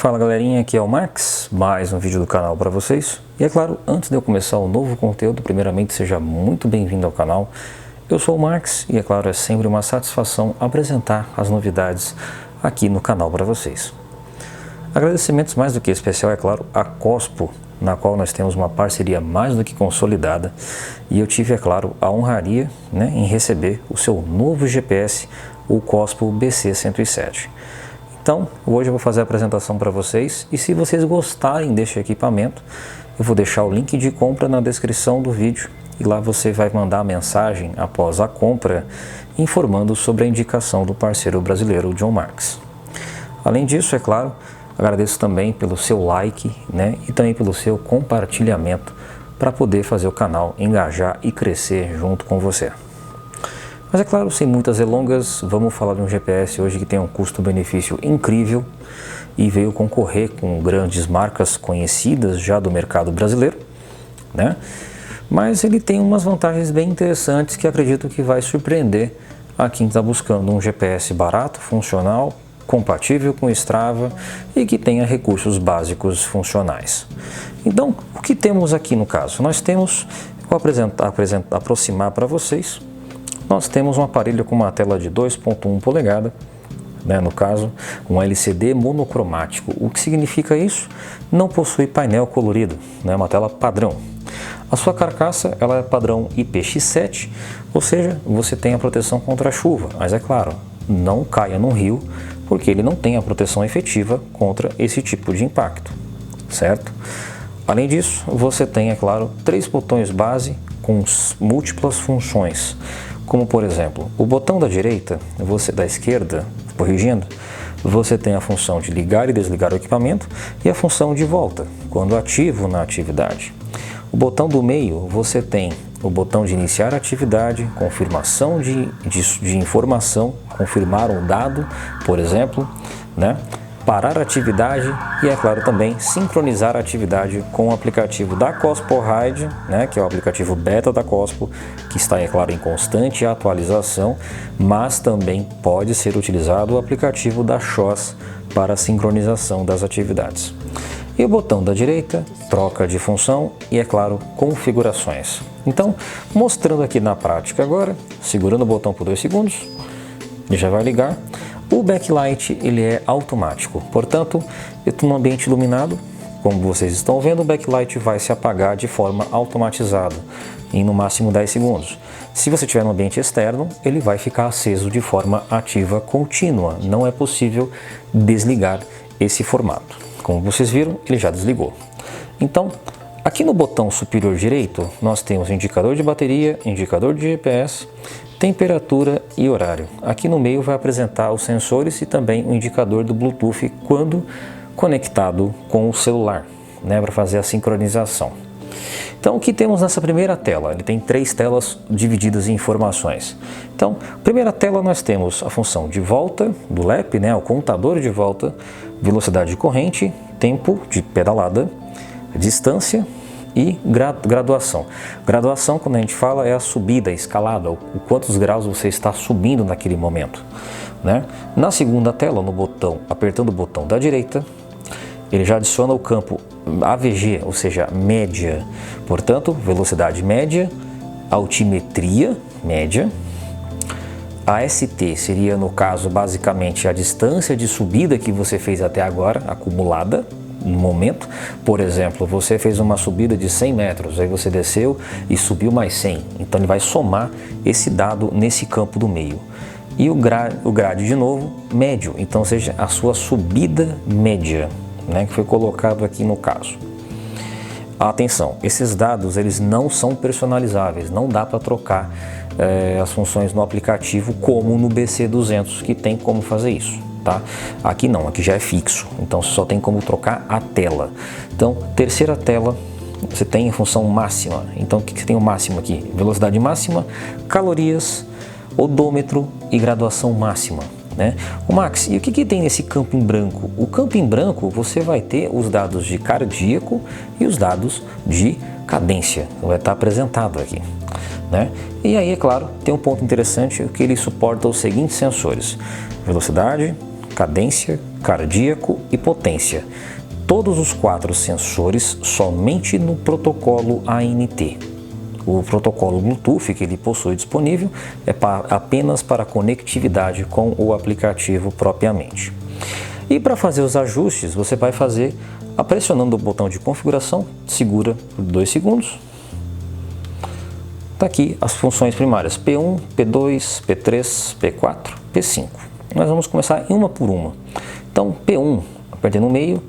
Fala galerinha, aqui é o Max, mais um vídeo do canal para vocês. E é claro, antes de eu começar o novo conteúdo, primeiramente seja muito bem-vindo ao canal. Eu sou o Max e é claro, é sempre uma satisfação apresentar as novidades aqui no canal para vocês. Agradecimentos mais do que especial, é claro, a Cospo, na qual nós temos uma parceria mais do que consolidada, e eu tive, é claro, a honraria em receber o seu novo GPS, o Cospo BC107. Então, hoje eu vou fazer a apresentação para vocês, e se vocês gostarem deste equipamento, eu vou deixar o link de compra na descrição do vídeo, e lá você vai mandar a mensagem após a compra, informando sobre a indicação do parceiro brasileiro John Marks. Além disso, é claro, agradeço também pelo seu like, e também pelo seu compartilhamento para poder fazer o canal engajar e crescer junto com você. Mas é claro, sem muitas delongas, vamos falar de um GPS hoje que tem um custo-benefício incrível e veio concorrer com grandes marcas conhecidas já do mercado brasileiro, Mas ele tem umas vantagens bem interessantes que acredito que vai surpreender a quem está buscando um GPS barato, funcional, compatível com Strava e que tenha recursos básicos funcionais. Então, o que temos aqui no caso? Nós temos, vou aproximar para vocês, nós temos um aparelho com uma tela de 2.1 polegada, no caso, um LCD monocromático. O que significa isso? Não possui painel colorido, uma tela padrão. A sua carcaça ela é padrão IPX7, ou seja, você tem a proteção contra a chuva, mas é claro, não caia no rio, porque ele não tem a proteção efetiva contra esse tipo de impacto, certo? Além disso, você tem, é claro, 3 botões base com múltiplas funções, como por exemplo, o botão da direita, da esquerda, corrigindo, você tem a função de ligar e desligar o equipamento e a função de volta, quando ativo na atividade. O botão do meio, você tem o botão de iniciar a atividade, confirmação de informação, confirmar um dado, por exemplo, parar a atividade e, é claro, também sincronizar a atividade com o aplicativo da Cospo Ride, que é o aplicativo beta da Cospo, que está, é claro, em constante atualização, mas também pode ser utilizado o aplicativo da XOS para a sincronização das atividades. E o botão da direita, troca de função e, é claro, configurações. Então, mostrando aqui na prática agora, segurando o botão por 2 segundos, ele já vai ligar. O backlight ele é automático, portanto, eu estou no ambiente iluminado, como vocês estão vendo, o backlight vai se apagar de forma automatizada, em no máximo 10 segundos. Se você estiver no ambiente externo, ele vai ficar aceso de forma ativa contínua, não é possível desligar esse formato. Como vocês viram, ele já desligou. Então, aqui no botão superior direito, nós temos indicador de bateria, indicador de GPS, temperatura e horário. Aqui no meio vai apresentar os sensores e também o indicador do Bluetooth quando conectado com o celular, para fazer a sincronização. Então, o que temos nessa primeira tela? Ele tem 3 telas divididas em informações. Então, primeira tela nós temos a função de volta do lap, o contador de volta, velocidade de corrente, tempo de pedalada, distância e graduação. Graduação, quando a gente fala, é a subida, a escalada, o quantos graus você está subindo naquele momento. Na segunda tela, no botão, apertando o botão da direita, ele já adiciona o campo AVG, ou seja, média. Portanto, velocidade média, altimetria média. A AST seria, no caso, basicamente a distância de subida que você fez até agora, acumulada no momento. Por exemplo, você fez uma subida de 100 metros, aí você desceu e subiu mais 100. Então ele vai somar esse dado nesse campo do meio. E o grade de novo, médio, então ou seja, a sua subida média, que foi colocado aqui no caso. Atenção, esses dados eles não são personalizáveis, não dá para trocar as funções no aplicativo como no BC200, que tem como fazer isso. Aqui não, aqui já é fixo, então você só tem como trocar a tela. Então, terceira tela, você tem a função máxima. Então, o que você tem o máximo aqui? Velocidade máxima, calorias, odômetro e graduação máxima. O Max, e o que tem nesse campo em branco? O campo em branco você vai ter os dados de cardíaco e os dados de cadência, vai estar apresentado aqui. E aí, é claro, tem um ponto interessante que ele suporta os seguintes sensores: velocidade, cadência, cardíaco e potência. Todos os 4 sensores somente no protocolo ANT. O protocolo Bluetooth que ele possui disponível é apenas para conectividade com o aplicativo propriamente. E para fazer os ajustes, você vai fazer pressionando o botão de configuração, segura por 2 segundos. Está aqui as funções primárias P1, P2, P3, P4, P5. Nós vamos começar uma por uma. Então P1, apertei no meio,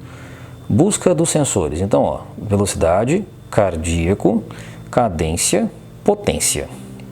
busca dos sensores. Então, ó, velocidade, cardíaco, cadência, potência.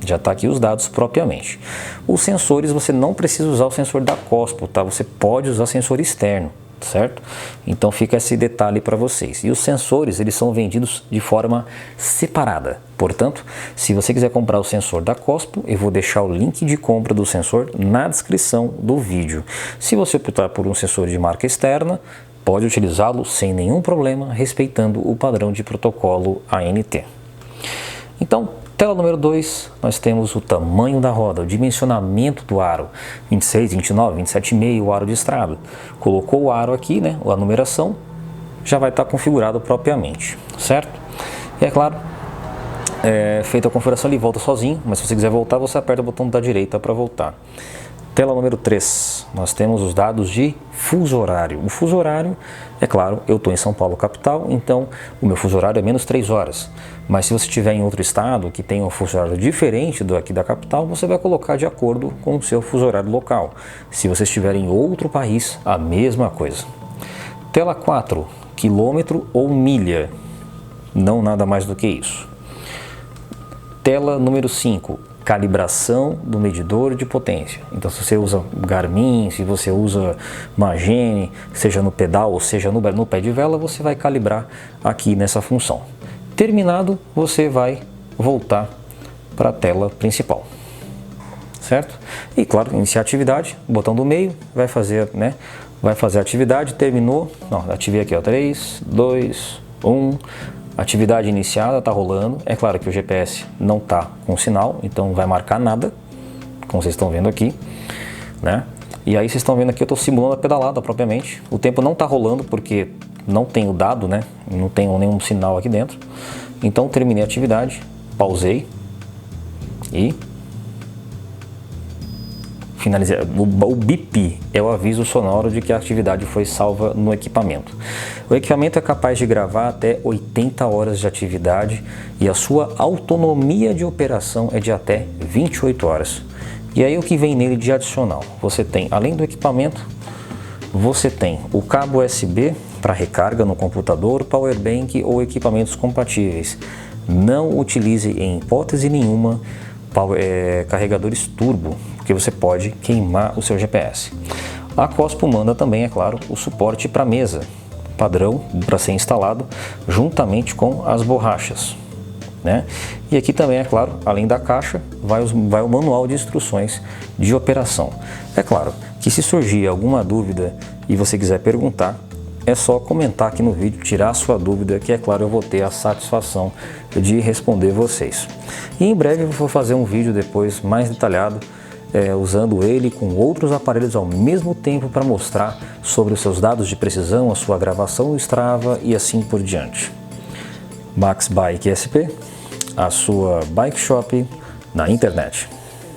Já está aqui os dados propriamente. Os sensores, você não precisa usar o sensor da COSPO, tá? Você pode usar sensor externo, certo? Então fica esse detalhe para vocês. E os sensores, eles são vendidos de forma separada. Portanto, se você quiser comprar o sensor da COSPO, eu vou deixar o link de compra do sensor na descrição do vídeo. Se você optar por um sensor de marca externa, pode utilizá-lo sem nenhum problema, respeitando o padrão de protocolo ANT. Então, tela número 2, nós temos o tamanho da roda, o dimensionamento do aro, 26, 29, 27,5, o aro de estrada. Colocou o aro aqui, né, a numeração, já vai estar configurado propriamente, certo? E é claro, feita a configuração ele volta sozinho, mas se você quiser voltar, você aperta o botão da direita para voltar. Tela número 3, nós temos os dados de fuso horário. O fuso horário, é claro, eu estou em São Paulo capital, então o meu fuso horário é menos 3 horas. Mas se você estiver em outro estado que tem um fuso horário diferente do aqui da capital, você vai colocar de acordo com o seu fuso horário local. Se você estiver em outro país, a mesma coisa. Tela 4, quilômetro ou milha. Não nada mais do que isso. Tela número 5. Calibração do medidor de potência. Então, se você usa Garmin, se você usa Magene, seja no pedal ou seja no pé de vela, você vai calibrar aqui nessa função. Terminado, você vai voltar para a tela principal, certo? E claro, iniciar a atividade, botão do meio, vai fazer, né? Vai fazer a atividade, terminou, não, ativei aqui, ó, 3, 2, 1... Atividade iniciada, está rolando. É claro que o GPS não está com sinal, então não vai marcar nada, como vocês estão vendo aqui, né? E aí vocês estão vendo aqui, eu estou simulando a pedalada propriamente. O tempo não está rolando porque não tem o dado, né? Não tem nenhum sinal aqui dentro. Então terminei a atividade, pausei e finalizei. O bip é o aviso sonoro de que a atividade foi salva no equipamento. O equipamento é capaz de gravar até 80 horas de atividade e a sua autonomia de operação é de até 28 horas. E aí o que vem nele de adicional? Você tem, além do equipamento, você tem o cabo USB para recarga no computador, powerbank ou equipamentos compatíveis. Não utilize em hipótese nenhuma carregadores turbo, porque você pode queimar o seu GPS. A COSPO manda também, é claro, o suporte para mesa, padrão para ser instalado juntamente com as borrachas, né? E aqui também, é claro, além da caixa, vai o manual de instruções de operação. É claro que se surgir alguma dúvida e você quiser perguntar, é só comentar aqui no vídeo, tirar a sua dúvida, que é claro eu vou ter a satisfação de responder vocês. E em breve eu vou fazer um vídeo depois mais detalhado, usando ele com outros aparelhos ao mesmo tempo para mostrar sobre os seus dados de precisão, a sua gravação no Strava e assim por diante. Max Bike SP, a sua bike shop na internet.